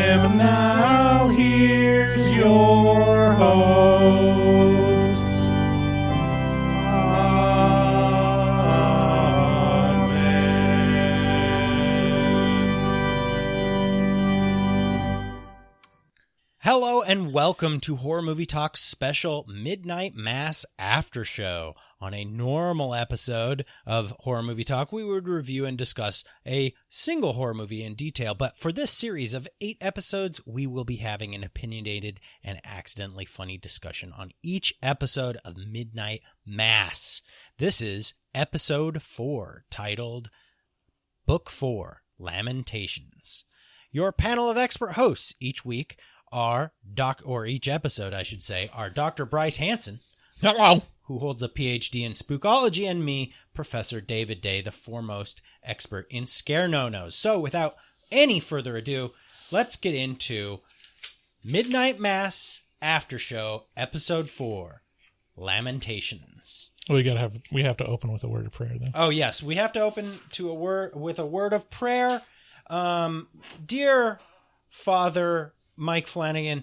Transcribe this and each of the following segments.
And now here's your host. Hello and welcome to Horror Movie Talk's special Midnight Mass Aftershow. On a normal episode of Horror Movie Talk, we would review and discuss a single horror movie in detail, but for this series of 8 episodes, we will be having an opinionated and accidentally funny discussion on each episode of Midnight Mass. This is episode 4, titled Book 4, Lamentations. Your panel of expert hosts each week each episode, I should say, are Dr. Bryce Hanson. Hello. Who holds a PhD in spookology, and me, Professor David Day, the foremost expert in scare no-nos. So without any further ado, let's get into Midnight Mass Aftershow, Episode 4, Lamentations. We have to open with a word of prayer, though. Oh yes, we have to open with a word of prayer. Dear Father Mike Flanagan,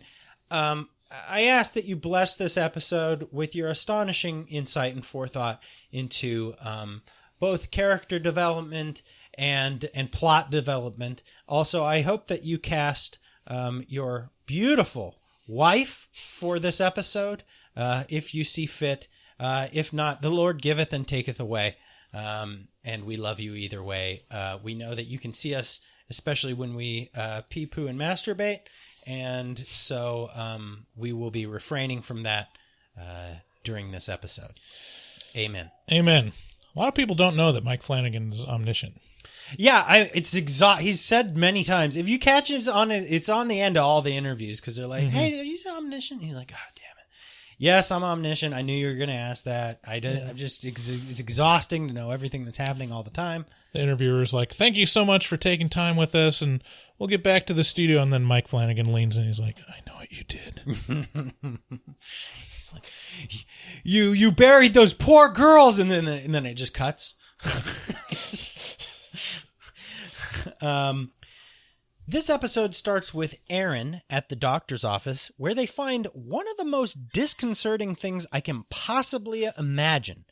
I ask that you bless this episode with your astonishing insight and forethought into both character development and plot development. Also, I hope that you cast your beautiful wife for this episode, if you see fit. If not, the Lord giveth and taketh away, and we love you either way. We know that you can see us, especially when we pee, poo, and masturbate. And so we will be refraining from that during this episode. Amen. Amen. A lot of people don't know that Mike Flanagan is omniscient. Yeah, he's said many times. If you catch it, it's on the end of all the interviews because they're like, "Hey, are you omniscient?" He's like, "God damn it, yes, I'm omniscient. I knew you were going to ask that. It's exhausting to know everything that's happening all the time." The interviewer's like, "Thank you so much for taking time with us, and we'll get back to the studio." And then Mike Flanagan leans in. He's like, "I know what you did." He's like, "You buried those poor girls," and then it just cuts. This episode starts with Erin at the doctor's office, where they find one of the most disconcerting things I can possibly imagine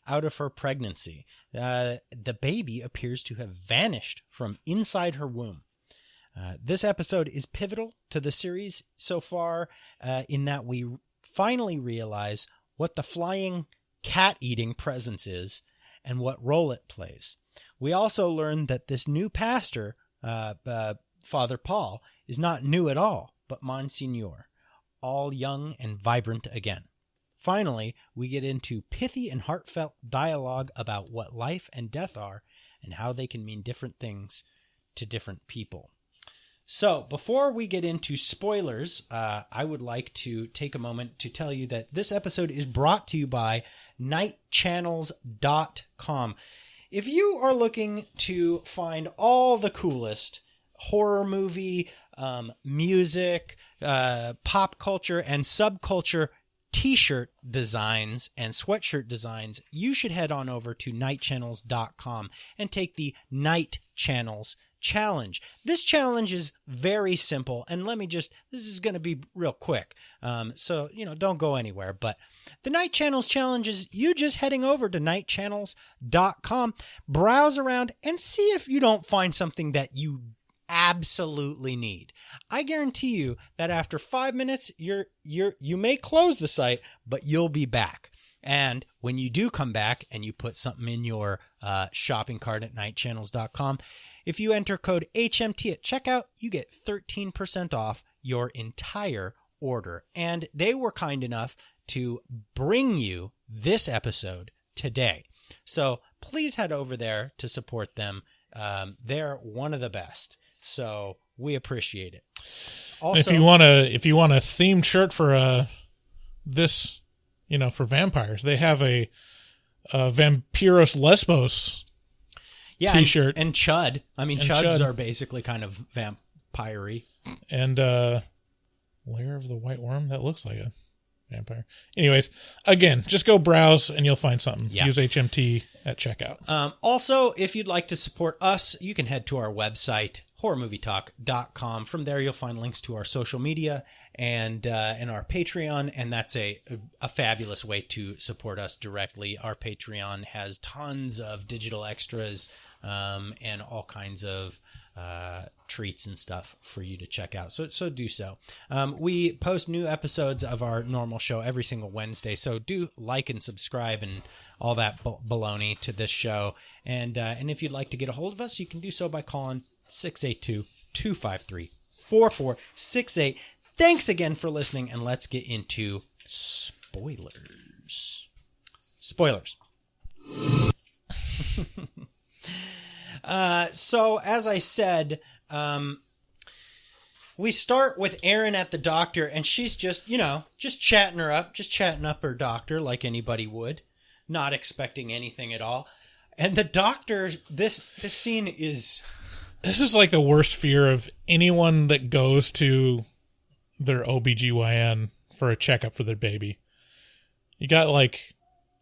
out of her pregnancy. The baby appears to have vanished from inside her womb. This episode is pivotal to the series so far, in that we finally realize what the flying cat-eating presence is and what role it plays. We also learn that this new pastor, Father Paul, is not new at all, but Monsignor, all young and vibrant again. Finally, we get into pithy and heartfelt dialogue about what life and death are and how they can mean different things to different people. So, before we get into spoilers, I would like to take a moment to tell you that this episode is brought to you by nightchannels.com. If you are looking to find all the coolest horror movie, music, pop culture, and subculture t-shirt designs and sweatshirt designs, you should head on over to nightchannels.com and take the Night Channels Challenge. This challenge is very simple, and this is going to be real quick, so don't go anywhere. But the Night Channels Challenge is you just heading over to nightchannels.com, browse around, and see if you don't find something that you absolutely need. I guarantee you that after 5 minutes, you may close the site, but you'll be back. And when you do come back and you put something in your shopping cart at nightchannels.com, if you enter code HMT at checkout, you get 13% off your entire order. And they were kind enough to bring you this episode today. So please head over there to support them. They're one of the best. So we appreciate it. Also, if you want a themed shirt for this, for vampires, they have a Vampiros Lesbos t-shirt and chud. I mean, chuds are basically kind of vampire-y. And Lair of the White Worm, that looks like a vampire. Anyways, again, just go browse and you'll find something. Yeah. Use HMT at checkout. Also, if you'd like to support us, you can head to our website, horrormovietalk.com. From there, you'll find links to our social media and our Patreon, and that's a fabulous way to support us directly. Our Patreon has tons of digital extras and all kinds of treats and stuff for you to check out. So do so. We post new episodes of our normal show every single Wednesday, so do like and subscribe and all that baloney to this show. And if you'd like to get a hold of us, you can do so by calling 682-253-4468. Thanks again for listening, and let's get into spoilers. Spoilers. So, as I said, we start with Erin at the doctor, and she's just chatting up her doctor like anybody would, not expecting anything at all. And the doctor, this scene is... This is like the worst fear of anyone that goes to their OBGYN for a checkup for their baby. You got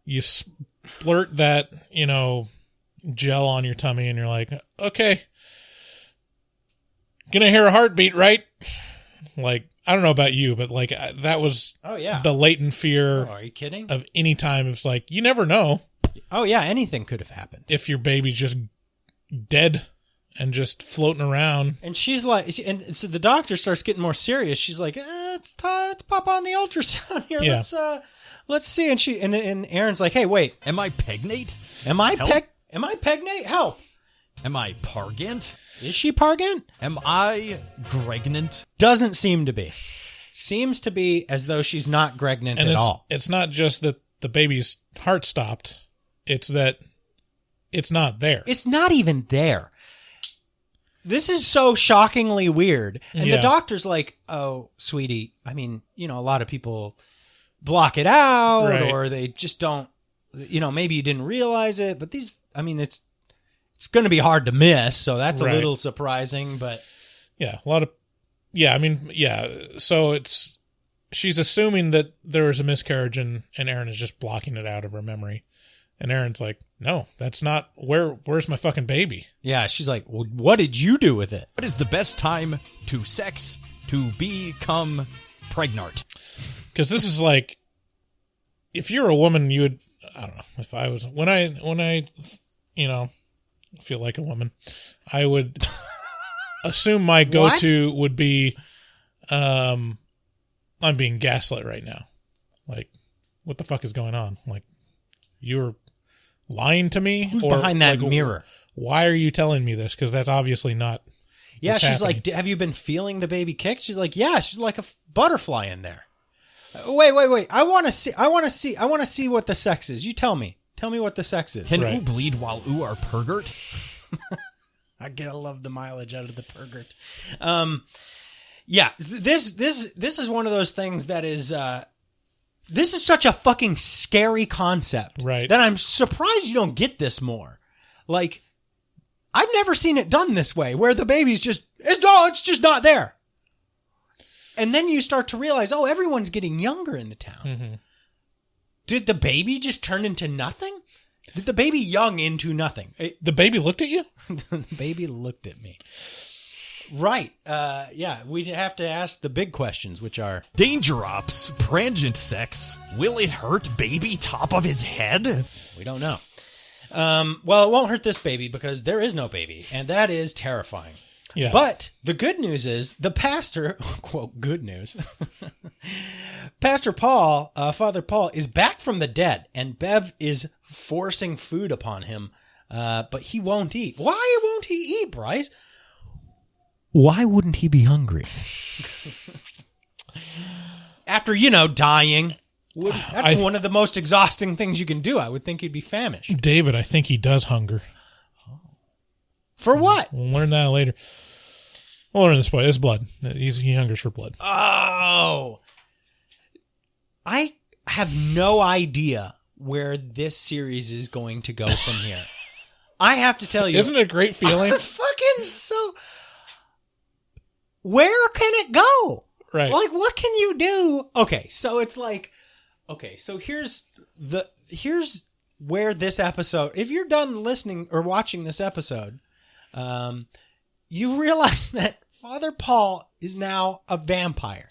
you splurt that, gel on your tummy and you're like, okay, gonna hear a heartbeat, right? I don't know about you, but that was the latent fear. Oh, are you kidding? Of any time. It's you never know. Oh yeah, anything could have happened. If your baby's just dead and just floating around. And she's and so the doctor starts getting more serious. She's like, let's pop on the ultrasound here. Yeah. Let's see. And Erin's like, hey, wait. Am I pregnant? Am I pregnant? Help. Am I pargant? Is she pargant? Am I gregnant? Doesn't seem to be. Seems to be as though she's not gregnant at all. It's not just that the baby's heart stopped. It's that it's not there. It's not even there. This is so shockingly weird. And the doctor's like, oh, sweetie, I mean, a lot of people block it out or they just don't, maybe you didn't realize it. But it's going to be hard to miss. So that's a little surprising. But yeah, So she's assuming that there was a miscarriage and Erin is just blocking it out of her memory. And Erin's like, no, that's not, where's my fucking baby? Yeah, she's like, well, what did you do with it? What is the best time to sex to become pregnant? Because this is if you're a woman, you would, I don't know, if I was, when I feel like a woman, I would assume my go-to would be, I'm being gaslit right now. What the fuck is going on? You're lying to me? Who's behind that mirror? Why are you telling me this? Because that's obviously not. Yeah, she's happening. like, have you been feeling the baby kick? She's like, yeah, she's like a butterfly in there. Wait. I want to see what the sex is. You tell me. Tell me what the sex is. Can oo bleed while oo are pergert? I gotta love the mileage out of the pergert. Yeah, this is one of those things that is. This is such a fucking scary concept that I'm surprised you don't get this more. I've never seen it done this way, where the baby's it's just not there. And then you start to realize, everyone's getting younger in the town. Mm-hmm. Did the baby just turn into nothing? Did the baby young into nothing? The baby looked at you? The baby looked at me. Right. Yeah, we'd have to ask the big questions, which are... Danger ops, prangent sex. Will it hurt baby top of his head? We don't know. Well, it won't hurt this baby because there is no baby, and that is terrifying. Yeah. But the good news is the pastor, quote, good news, Pastor Paul, Father Paul, is back from the dead, and Bev is forcing food upon him, but he won't eat. Why won't he eat, Bryce? Why wouldn't he be hungry? After, dying. That's one of the most exhausting things you can do. I would think he'd be famished. David, I think he does hunger. For what? We'll learn that later. We'll learn this point. It's blood. He hungers for blood. Oh. I have no idea where this series is going to go from here. I have to tell you. Isn't it a great feeling? Fucking so... Where can it go? Right. What can you do? Okay, so it's so here's where this episode, if you're done listening or watching this episode, you realize that Father Paul is now a vampire.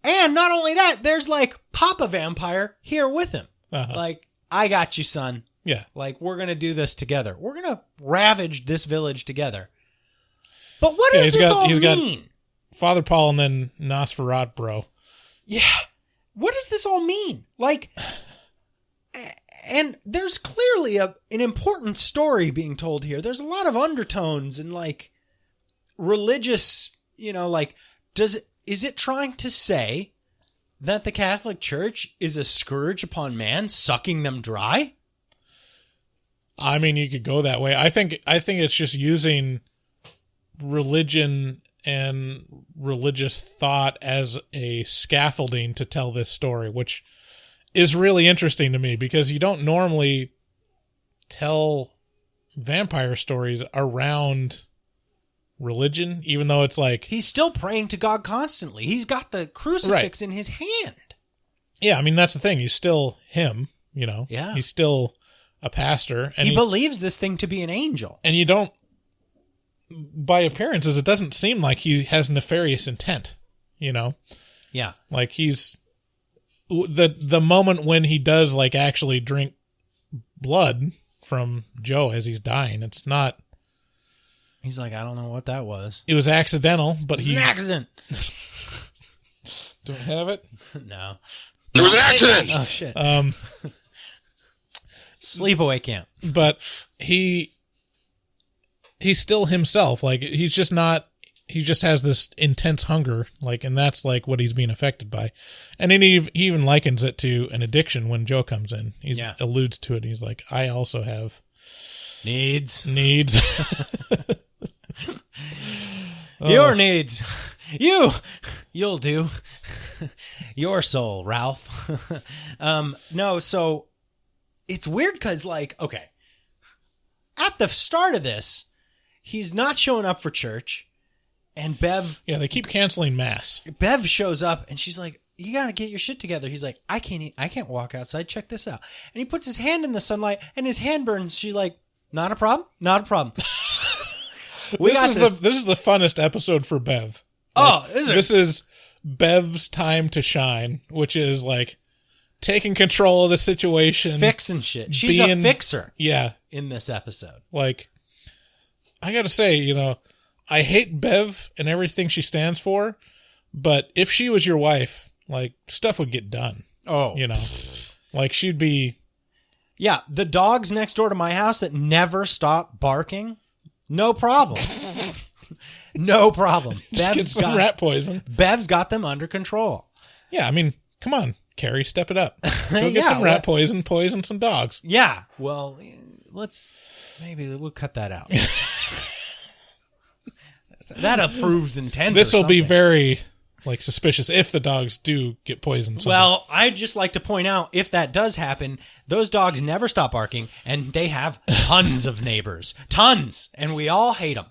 And not only that, there's like Papa Vampire here with him. Like, I got you, son. Yeah. Like, we're going to do this together. We're going to ravage this village together. But what does this all mean? Father Paul and then Nosferatu, bro. Yeah. What does this all mean? Like, and there's clearly an important story being told here. There's a lot of undertones and like religious, like, is it trying to say that the Catholic Church is a scourge upon man, sucking them dry? I mean, you could go that way. I think it's just using religion and religious thought as a scaffolding to tell this story, which is really interesting to me because you don't normally tell vampire stories around religion, even though it's like... He's still praying to God constantly. He's got the crucifix in his hand. Yeah, I mean, that's the thing. He's still him, Yeah. He's still a pastor. And he believes this thing to be an angel. And you don't... By appearances, it doesn't seem like he has nefarious intent, Yeah. Like he's... The moment when he does, like, actually drink blood from Joe as he's dying, it's not... He's like, I don't know what that was. It was accidental, but It was an accident. Do I have it? No. It was an accident! Oh, shit. Sleepaway camp. But he's still himself. Like, he's just not... He just has this intense hunger, like, and that's like what he's being affected by. And then he even likens it to an addiction when Joe comes in. He alludes to it. He's like, I also have needs. Your needs. You'll do. Your soul, Ralph. No, so it's weird because, like, okay, at the start of this, he's not showing up for church. And Bev... Yeah, they keep canceling mass. Bev shows up, and she's like, you got to get your shit together. He's like, I can't walk outside. Check this out. And he puts his hand in the sunlight, and his hand burns. She's like, not a problem? Not a problem. This is the funnest episode for Bev. Like, this is Bev's time to shine, which is, like, taking control of the situation. Fixing shit. She's a fixer. Yeah. In this episode. Like, I got to say, I hate Bev and everything she stands for, but if she was your wife, like, stuff would get done. Oh. Like, she'd be... Yeah, the dogs next door to my house that never stop barking, no problem. No problem. Get some rat poison. Bev's got them under control. Yeah, I mean, come on, Carrie, step it up. Go get some rat poison some dogs. Yeah, well, maybe we'll cut that out. That approves intent. This will be very, like, suspicious if the dogs do get poisoned. Well, I'd just like to point out, if that does happen, those dogs never stop barking, and they have tons of neighbors. Tons! And we all hate them.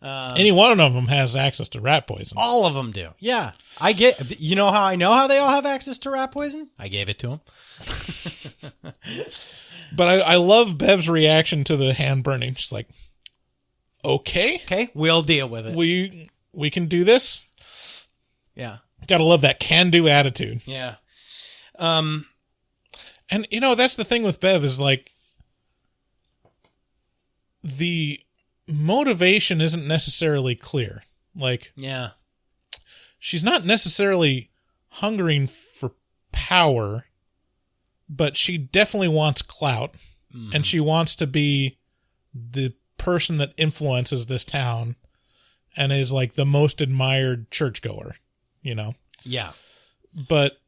Any one of them has access to rat poison. All of them do. Yeah. You know how I know how they all have access to rat poison? I gave it to them. But I love Bev's reaction to the hand burning. She's like... Okay, we'll deal with it. We can do this. Yeah, gotta love that can-do attitude. Yeah, and that's the thing with Bev is like the motivation isn't necessarily clear. Like, yeah, she's not necessarily hungering for power, but she definitely wants clout, and she wants to be the person that influences this town and is like the most admired churchgoer, Yeah. But,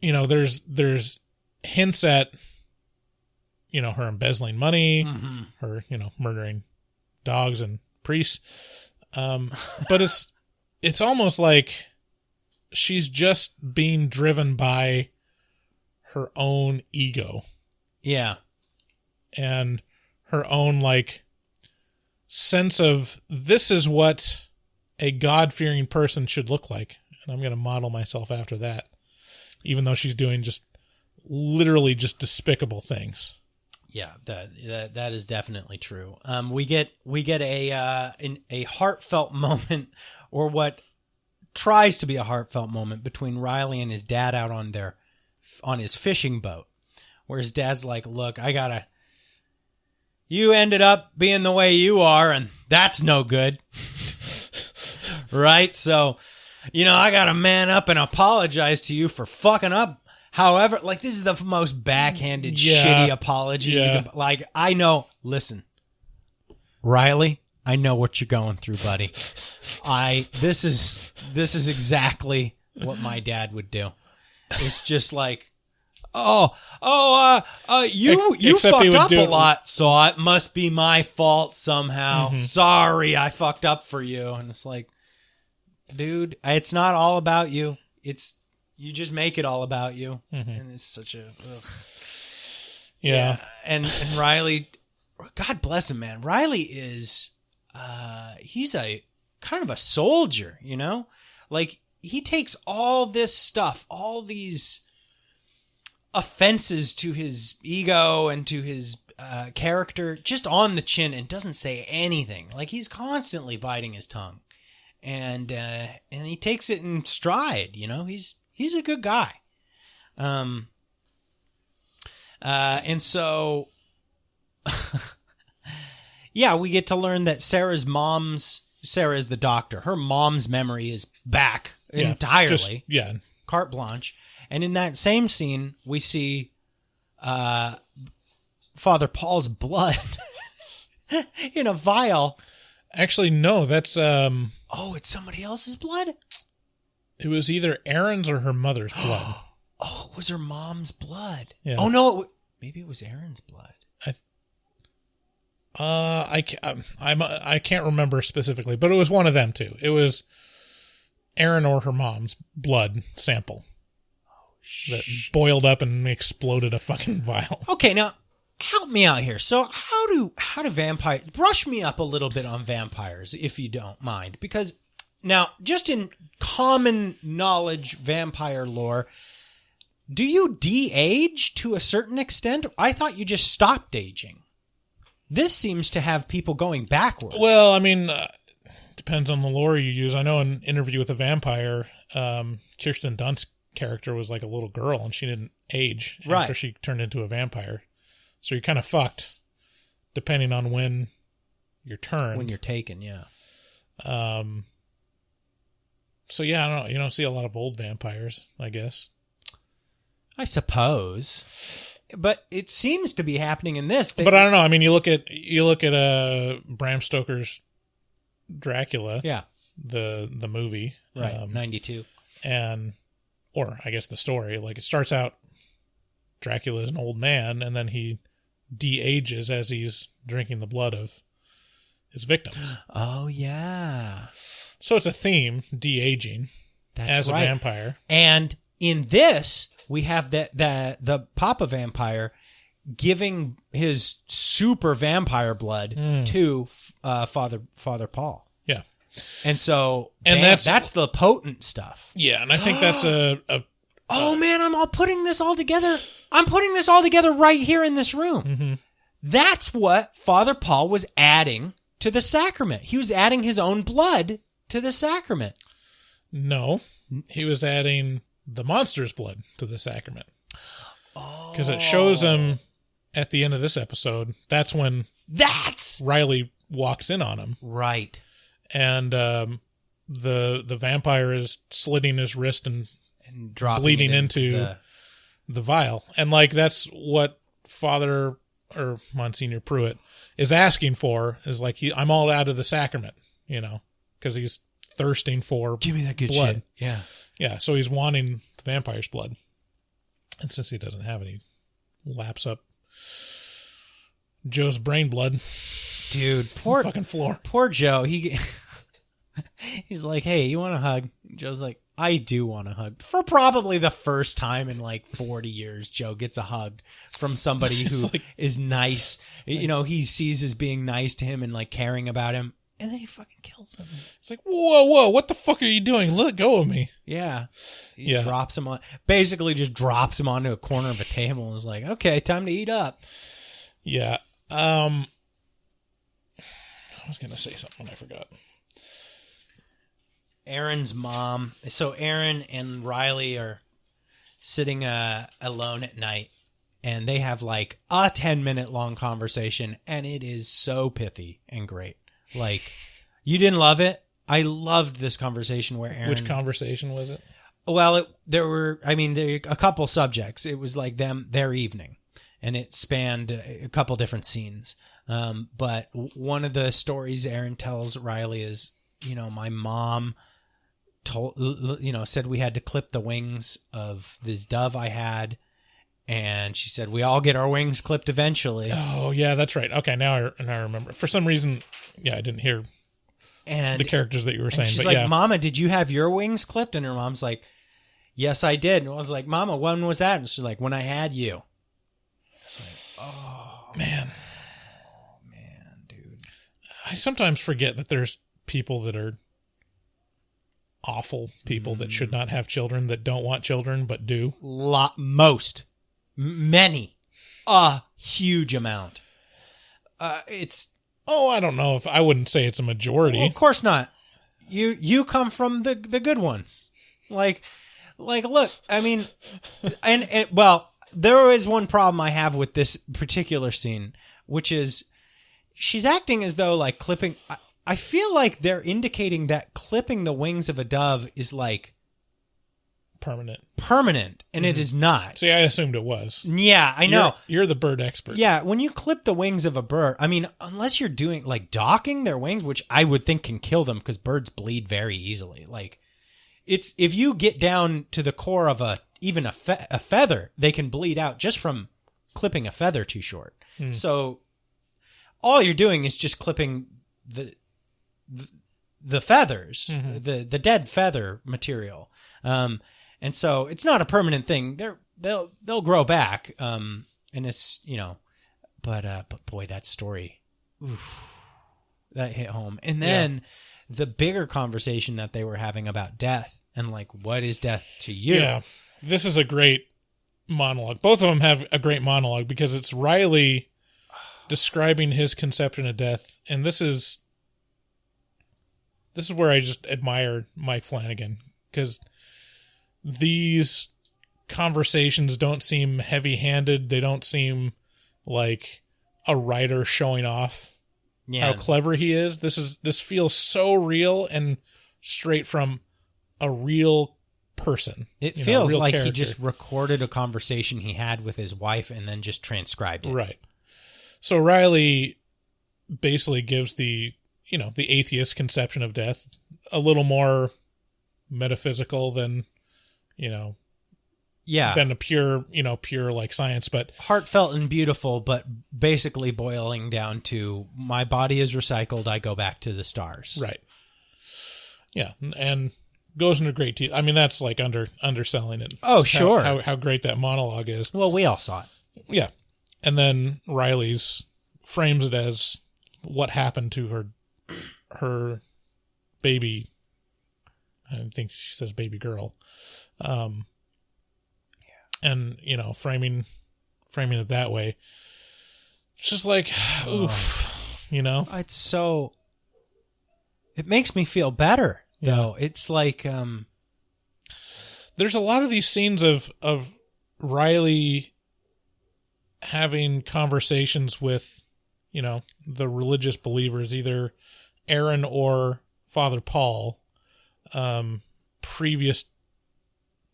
there's hints at, her embezzling money, her, murdering dogs and priests. But it's almost like she's just being driven by her own ego. Yeah. And her own, like, sense of this is what a God-fearing person should look like. And I'm going to model myself after that. Even though she's doing just literally just despicable things. Yeah, that is definitely true. We get a heartfelt moment, or what tries to be a heartfelt moment, between Riley and his dad out on his fishing boat, where his dad's like, "Look, you ended up being the way you are, and that's no good." Right? So, I got to man up and apologize to you for fucking up. However, like, this is the most backhanded, shitty apology. Yeah. I know, listen, Riley, I know what you're going through, buddy. This is exactly what my dad would do. It's just like, you fucked up a lot, so it must be my fault somehow. Mm-hmm. Sorry, I fucked up for you. And it's like, dude, it's not all about you. You just make it all about you. Mm-hmm. And it's such a... Ugh. Yeah. And Riley, God bless him, man. Riley is... he's a kind of a soldier, Like, he takes all this stuff, all these offenses to his ego and to his character, just on the chin, and doesn't say anything. Like, he's constantly biting his tongue. And he takes it in stride, He's a good guy. And so, yeah, we get to learn that Sarah is the doctor. Her mom's memory is back entirely. Carte blanche. And in that same scene, we see Father Paul's blood in a vial. Actually, no, that's... Oh, it's somebody else's blood? It was either Aaron's or her mother's blood. Oh, it was her mom's blood. Yeah. Oh, no, maybe it was Aaron's blood. I can't remember specifically, but it was one of them too. It was Aaron or her mom's blood sample that boiled up and exploded a fucking vial. Okay, now help me out here. So how do vampires... Brush me up a little bit on vampires, if you don't mind. Because now, just in common knowledge vampire lore, do you de-age to a certain extent? I thought you just stopped aging. This seems to have people going backward. Well, I mean, depends on the lore you use. I know in Interview with a Vampire, Kirsten Dunst's character was like a little girl, and she didn't age after she turned into a vampire. So you're kind of fucked, depending on when you're turned. When you're taken, yeah. So yeah, I don't know. You don't see a lot of old vampires, I guess. I suppose, but it seems to be happening in this. But I don't know. I mean, you look at Bram Stoker's Dracula, the movie, right, 92, or I guess the story. Like, it starts out, Dracula is an old man, and then he de-ages as he's drinking the blood of his victims. Oh yeah. So it's a theme, de-aging as a vampire. And in this, we have the Papa Vampire giving his super vampire blood to Father Paul. Yeah. And so that's the potent stuff. Yeah, and I think that's oh man, I'm putting this all together. I'm putting this all together right here in this room. Mm-hmm. That's what Father Paul was adding to the sacrament. He was adding his own blood to the sacrament. No, he was adding the monster's blood to the sacrament. Because it shows him at the end of this episode. That's when Riley walks in on him. Right. And the vampire is slitting his wrist and dropping bleeding into the vial. And like, that's what Father or Monsignor Pruitt is asking for, is like, I'm all out of the sacrament, because he's thirsting for give me that good blood. Shit. Yeah, so he's wanting the vampire's blood. And since he doesn't have any, laps up Joe's brain blood. Dude, poor fucking floor. Poor Joe. He's like, "Hey, you want a hug?" Joe's like, "I do want a hug." For probably the first time in like 40 years, Joe gets a hug from somebody who is nice. He sees as being nice to him and like caring about him. And then he fucking kills him. It's like, whoa, what the fuck are you doing? Let go of me. Yeah. He drops him on, basically just drops him onto a corner of a table and is like, okay, time to eat up. Yeah. I was going to say something I forgot. Aaron's mom. So Aaron and Riley are sitting alone at night, and they have like a 10-minute long conversation, and it is so pithy and great. Like, you didn't love it? I loved this conversation where Aaron... Which conversation was it? Well, there were a couple subjects. It was like their evening, and it spanned a couple different scenes. But one of the stories Aaron tells Riley is, my mom said we had to clip the wings of this dove I had, and she said we all get our wings clipped eventually. Oh yeah, that's right. Okay, now I remember. For some reason, yeah, I didn't hear the characters that you were saying. She's but like, yeah. Mama, did you have your wings clipped? And her mom's like, yes, I did. And I was like, Mama, when was that? And she's like, when I had you. It's like, oh man, dude. I sometimes forget that there's people that are awful people that should not have children, that don't want children but do. Many, a huge amount. I don't know if I wouldn't say it's a majority. Well, of course not. You come from the good ones. Like look, I mean, and well, there is one problem I have with this particular scene, which is she's acting as though like clipping. I feel like they're indicating that clipping the wings of a dove is like permanent, and it is not. See, I assumed it was. Yeah, I know. You're the bird expert. Yeah, when you clip the wings of a bird, I mean, unless you're doing like docking their wings, which I would think can kill them because birds bleed very easily. Like, it's if you get down to the core of even a feather, they can bleed out just from clipping a feather too short. So all you're doing is just clipping the feathers, the dead feather material. And so it's not a permanent thing. They'll grow back. And it's, but boy, that story, that hit home. And then the bigger conversation that they were having about death and like, what is death to you? Yeah. This is a great monologue. Both of them have a great monologue because it's Riley describing his conception of death. And this is where I just admire Mike Flanagan, because these conversations don't seem heavy-handed. They don't seem like a writer showing off how clever he is. This feels so real and straight from a real person. It feels like he just recorded a conversation he had with his wife and then just transcribed it. Right. So Riley basically gives the atheist conception of death a little more metaphysical than, than a pure like science, but heartfelt and beautiful, but basically boiling down to my body is recycled. I go back to the stars. Right. Yeah. And goes into great detail. I mean, that's like underselling it. Oh, sure. How great that monologue is. Well, we all saw it. Yeah. And then Riley's frames it as what happened to her baby. I think she says baby girl. And, framing it that way. It's just like, oof, It's so, it makes me feel better, though. Yeah. It's like, there's a lot of these scenes of Riley having conversations with, the religious believers, either Aaron or Father Paul, previous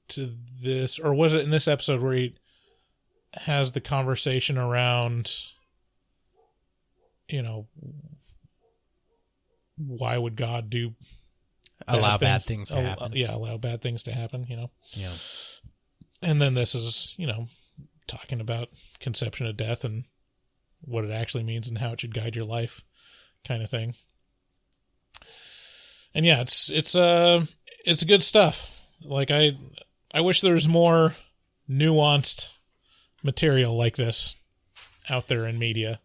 to this, or was it in this episode where he has the conversation around, why would God allow bad things to happen? Allow bad things to happen, Yeah. And then this is, talking about conception of death and what it actually means and how it should guide your life, kind of thing. And yeah, it's good stuff. Like I wish there was more nuanced material like this out there in media,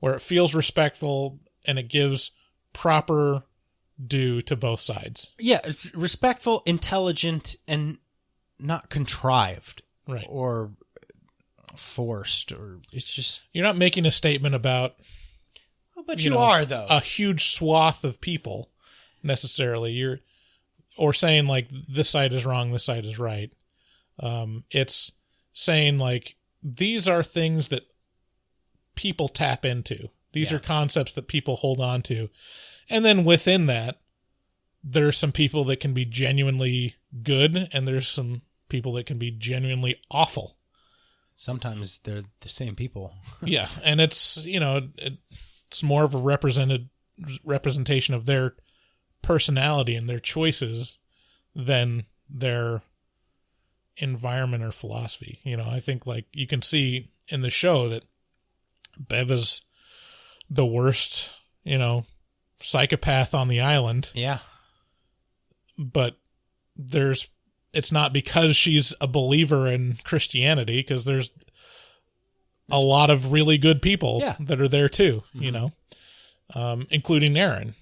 where it feels respectful and it gives proper due to both sides. Yeah, it's respectful, intelligent, and not contrived. Right. Or forced, or it's just. You're not making a statement about. But you are, though. A huge swath of people, necessarily. Or saying, like, this side is wrong, this side is right. It's saying, like, these are things that people tap into. These are concepts that people hold on to. And then within that, there's some people that can be genuinely good, and there's some people that can be genuinely awful. Sometimes they're the same people. Yeah, and it's, it's more of a representation of their personality and their choices than their environment or philosophy. I think, like, you can see in the show that Bev is the worst, psychopath on the island. Yeah. But it's not because she's a believer in Christianity, because there's a lot of really good people that are there too, including Aaron,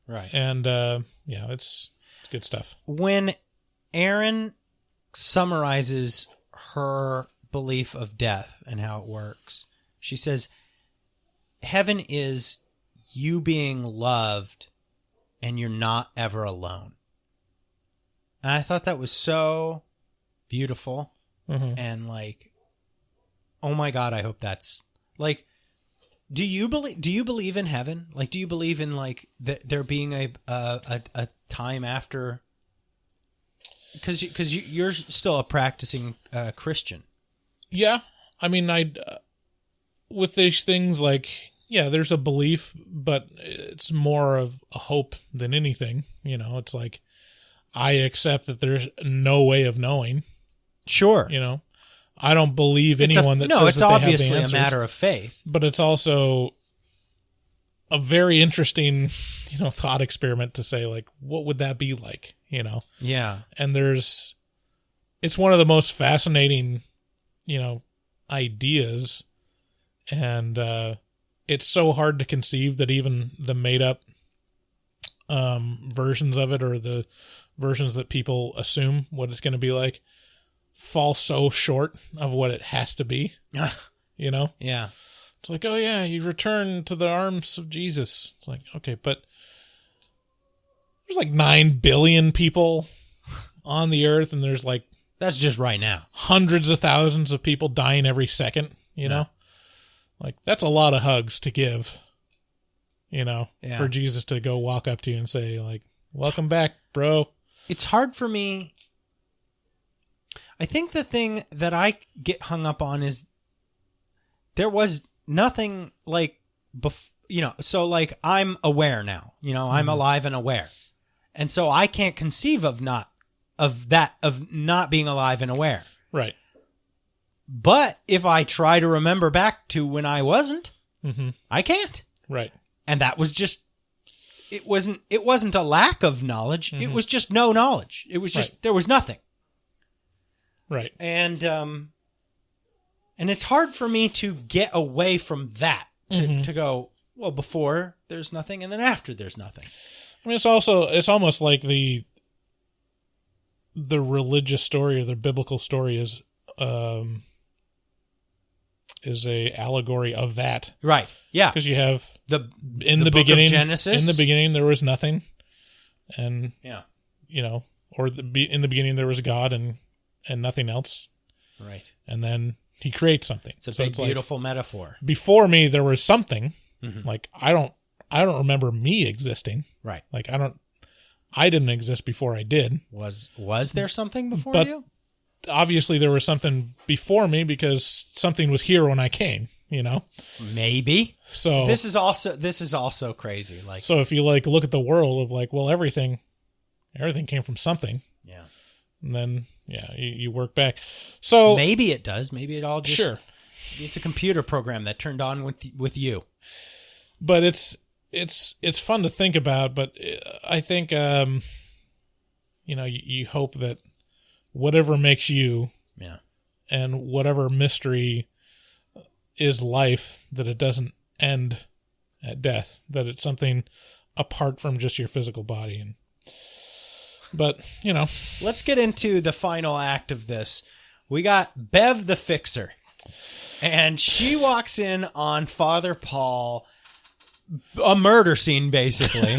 Right. And, it's good stuff. When Aaron summarizes her belief of death and how it works, she says, heaven is you being loved and you're not ever alone. And I thought that was so beautiful. Mm-hmm. And like, oh my God, I hope that's like, do you believe in heaven? Like, do you believe in like there being a time after? Because you're still a practicing Christian. Yeah. I mean, with these things, like, yeah, there's a belief, but it's more of a hope than anything. It's like, I accept that there's no way of knowing. Sure. I don't believe anyone that says that they have the answers. No, it's obviously a matter of faith. But it's also a very interesting, thought experiment to say, like, what would that be like, Yeah. And it's one of the most fascinating, ideas. And it's so hard to conceive that even the made up versions of it, or the versions that people assume what it's going to be like, fall so short of what it has to be. Yeah. It's like, oh yeah, you return to the arms of Jesus. It's like, okay, but there's like 9 billion people on the earth, and there's like, that's just right now, hundreds of thousands of people dying every second, know? Like, that's a lot of hugs to give, for Jesus to go walk up to you and say, like, welcome back, bro. It's hard for me. I think the thing that I get hung up on is there was nothing like, so like, I'm aware now, I'm alive and aware. And so I can't conceive of not being alive and aware. Right. But if I try to remember back to when I wasn't, I can't. Right. And that was just, it wasn't a lack of knowledge. It was just no knowledge. It was just, there was nothing. Right. And it's hard for me to get away from that, to go, well, before there's nothing, and then after there's nothing. I mean, it's almost like the religious story, or the biblical story is a allegory of that. Right. Yeah. Because you have in the beginning, Genesis. In the beginning there was nothing, and yeah, or in the beginning there was God and nothing else. Right. And then he creates something. It's a big, beautiful metaphor. Before me there was something. Like, I don't remember me existing. Right. Like, I didn't exist before I did. Was there something before you? Obviously there was something before me, because something was here when I came, Maybe. So this is also crazy. Like, so if you like look at the world of like, well, everything came from something. Yeah. And then you work back. So maybe it does. Maybe it all just, sure. It's a computer program that turned on with you. But it's fun to think about, but I think you hope that whatever makes you, and whatever mystery is life, that it doesn't end at death, that it's something apart from just your physical body. But let's get into the final act of this. We got Bev the Fixer. And she walks in on Father Paul, a murder scene, basically,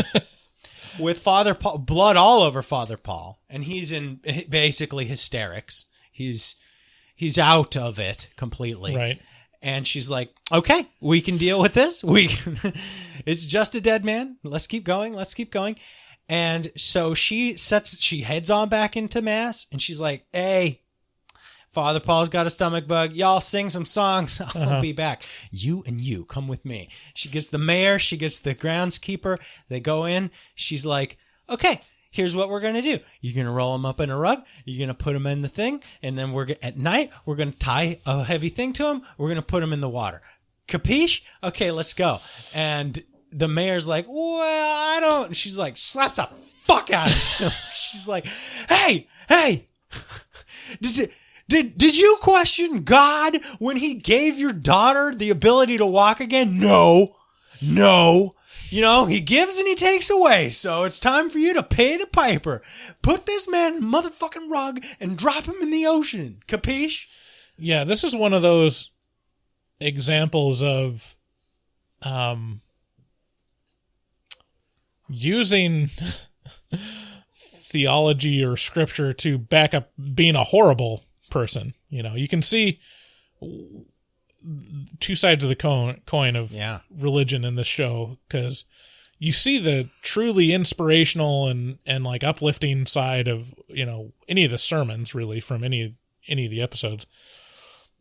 with Father Paul, blood all over Father Paul. And he's in basically hysterics. He's out of it completely. Right. And she's like, okay, we can deal with this. It's just a dead man. Let's keep going. And so she heads on back into mass, and she's like, hey, Father Paul's got a stomach bug. Y'all sing some songs. I'll be back. You come with me. She gets the mayor. She gets the groundskeeper. They go in. She's like, okay, here's what we're going to do. You're going to roll him up in a rug. You're going to put him in the thing. And then at night, we're going to tie a heavy thing to him. We're going to put him in the water. Capiche? Okay, let's go. And the mayor's like, well, I don't. And she's like, slap the fuck out of him. She's like, hey, did you question God when he gave your daughter the ability to walk again? No. You know, he gives and he takes away. So it's time for you to pay the piper. Put this man in a motherfucking rug and drop him in the ocean. Capiche? Yeah, this is one of those examples of using theology or scripture to back up being a horrible person. You know, you can see two sides of the coin of religion in this show, because you see the truly inspirational and like uplifting side of, you know, any of the sermons really from any of the episodes.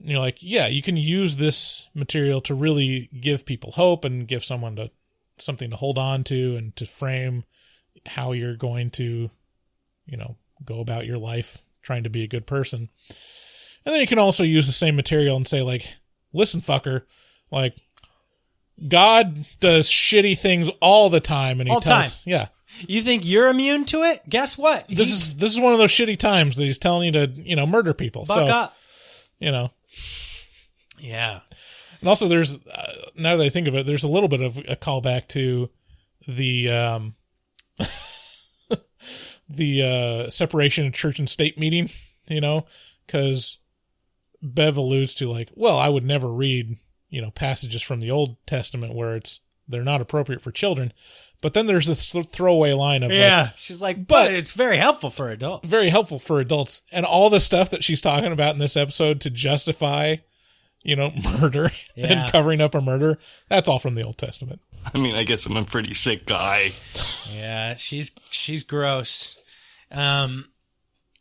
And you're like, yeah, you can use this material to really give people hope and give someone something to hold on to and to frame how you're going to, you know, go about your life trying to be a good person. And then you can also use the same material and say, like, listen, fucker, like, God does shitty things all the time, and yeah. You think you're immune to it? Guess what? This is one of those shitty times that he's telling you to, you know, murder people. Buck up. You know. Yeah. And also there's, now that I think of it, there's a little bit of a callback to the separation of church and state meeting, you know, because Bev alludes to, like, well, I would never read, you know, passages from the Old Testament where they're not appropriate for children. But then there's this throwaway line of, she's like, but it's very helpful for adults. Very helpful for adults. And all the stuff that she's talking about in this episode to justify, you know, murder and covering up a murder, that's all from the Old Testament. I mean, I guess I'm a pretty sick guy. Yeah, she's gross.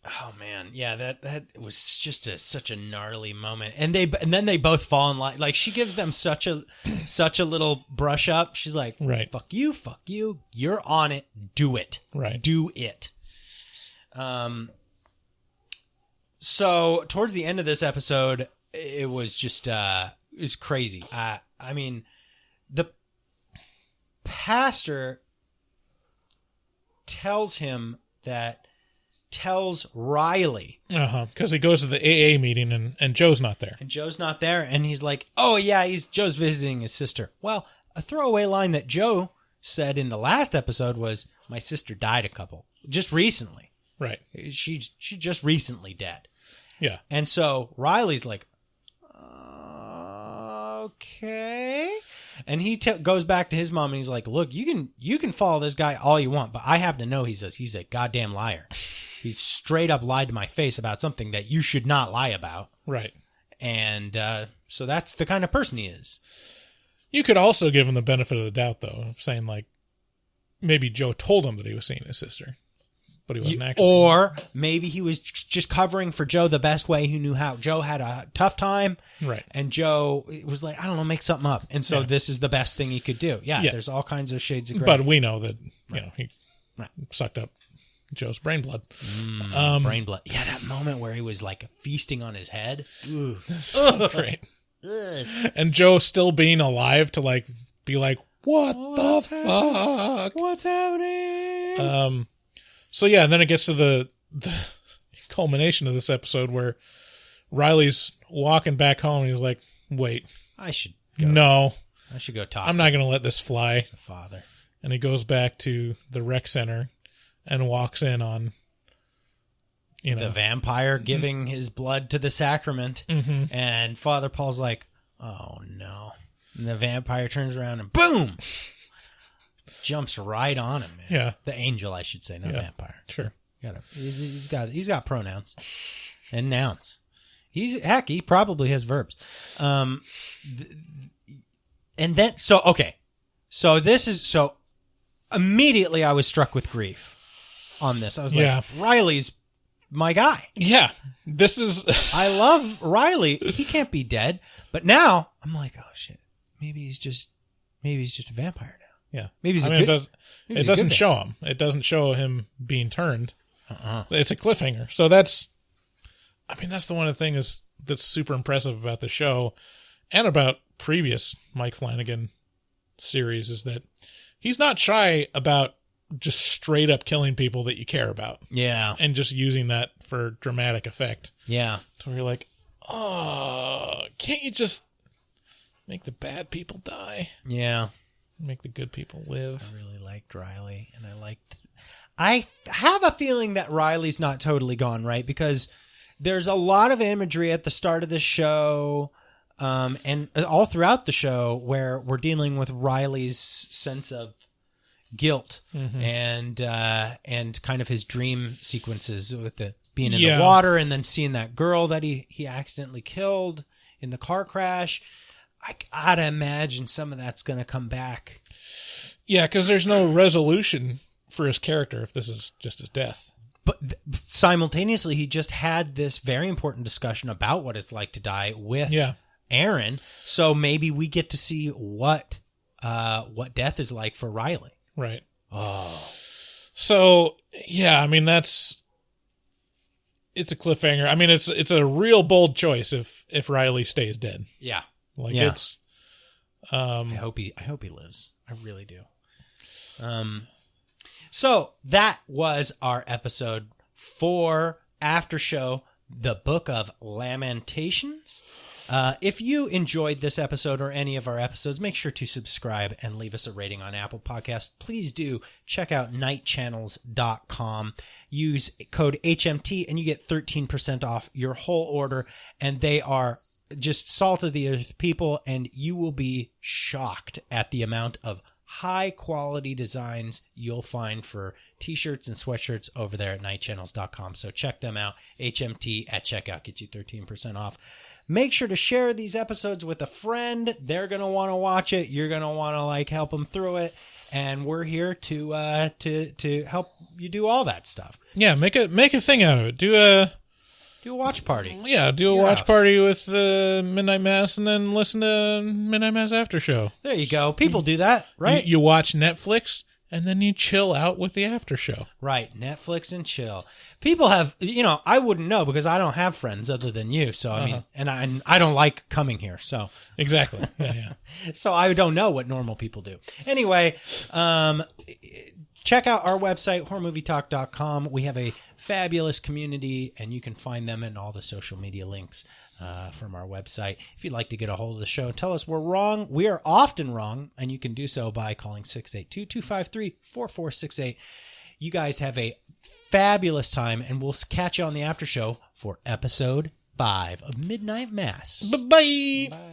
Oh man, yeah, that was just such a gnarly moment, and then they both fall in line. Like, she gives them such a little brush up. She's like, right, fuck you, you're on it, do it, right, do it. So towards the end of this episode, it was just it's crazy. I mean, the pastor tells Riley. Because he goes to the AA meeting and Joe's not there. And he's like, oh yeah, Joe's visiting his sister. Well, a throwaway line that Joe said in the last episode was, my sister died just recently. Right. She just recently dead. Yeah. And so Riley's like, okay. And he goes back to his mom and he's like, look, you can follow this guy all you want, but I happen to know he's a goddamn liar. He's straight up lied to my face about something that you should not lie about. Right. And so that's the kind of person he is. You could also give him the benefit of the doubt, though, of saying, like, maybe Joe told him that he was seeing his sister, but he wasn't actually. Or maybe he was just covering for Joe the best way he knew how. Joe had a tough time. Right. And Joe was like, I don't know, make something up. And so this is the best thing he could do. Yeah, there's all kinds of shades of gray. But we know that, you know, he sucked up Joe's brain blood. Brain blood. Yeah, that moment where he was like feasting on his head. Ooh. So great. And Joe still being alive to like be like, What's fuck? What's happening? So yeah, and then it gets to the culmination of this episode where Riley's walking back home and he's like, wait. I should go talk. I'm not going to let this fly. The father. And he goes back to the rec center and walks in on you know, the vampire giving his blood to the sacrament, and Father Paul's like, "Oh no!" And the vampire turns around and boom, jumps right on him. Man. Yeah, the angel, I should say, not vampire. Sure, he's got pronouns and nouns. He probably has verbs. And then so immediately I was struck with grief on this. I was like, Riley's my guy. Yeah, this is. I love Riley. He can't be dead. But now I'm like, oh shit. Maybe he's just a vampire now. Yeah, maybe he's it doesn't show him. It doesn't show him being turned. It's a cliffhanger. So that's the one of the things that's super impressive about the show and about previous Mike Flanagan series is that he's not shy about just straight up killing people that you care about. Yeah. And just using that for dramatic effect. Yeah. So you're like, oh, can't you just make the bad people die? Yeah. Make the good people live. I really liked Riley, and I have a feeling that Riley's not totally gone, right? Because there's a lot of imagery at the start of the show, and all throughout the show where we're dealing with Riley's sense of guilt and kind of his dream sequences with the being in the water and then seeing that girl that he accidentally killed in the car crash. I gotta imagine some of that's going to come back. Yeah, because there's no resolution for his character if this is just his death. But simultaneously, he just had this very important discussion about what it's like to die with Aaron. So maybe we get to see what death is like for Riley. Right. Oh. So, yeah, it's a cliffhanger. I mean, it's a real bold choice if Riley stays dead. Yeah. It's I hope he lives. I really do. So that was our episode for Aftershow, the Book of Lamentations. If you enjoyed this episode or any of our episodes, make sure to subscribe and leave us a rating on Apple Podcasts. Please do check out nightchannels.com. Use code HMT and you get 13% off your whole order. And they are just salt of the earth people, and you will be shocked at the amount of high quality designs you'll find for t-shirts and sweatshirts over there at nightchannels.com. So check them out. HMT at checkout gets you 13% off. Make sure to share these episodes with a friend. They're going to want to watch it. You're going to want to help them through it. And we're here to help you do all that stuff. Yeah, make a thing out of it. Do a watch party. Yeah, do a watch party with Midnight Mass and then listen to Midnight Mass After Show. There you go. People do that, right? You watch Netflix and then you chill out with the After Show. Right, Netflix and chill. People have, I wouldn't know because I don't have friends other than you. So, I mean, and I don't like coming here. So exactly. Yeah. So I don't know what normal people do. Anyway, check out our website, horrormovietalk.com. We have a fabulous community, and you can find them in all the social media links from our website. If you'd like to get a hold of the show, tell us we're wrong. We are often wrong, and you can do so by calling 682-253-4468. You guys have a fabulous time, and we'll catch you on the after show for episode 5 of Midnight Mass. Bye-bye. Bye.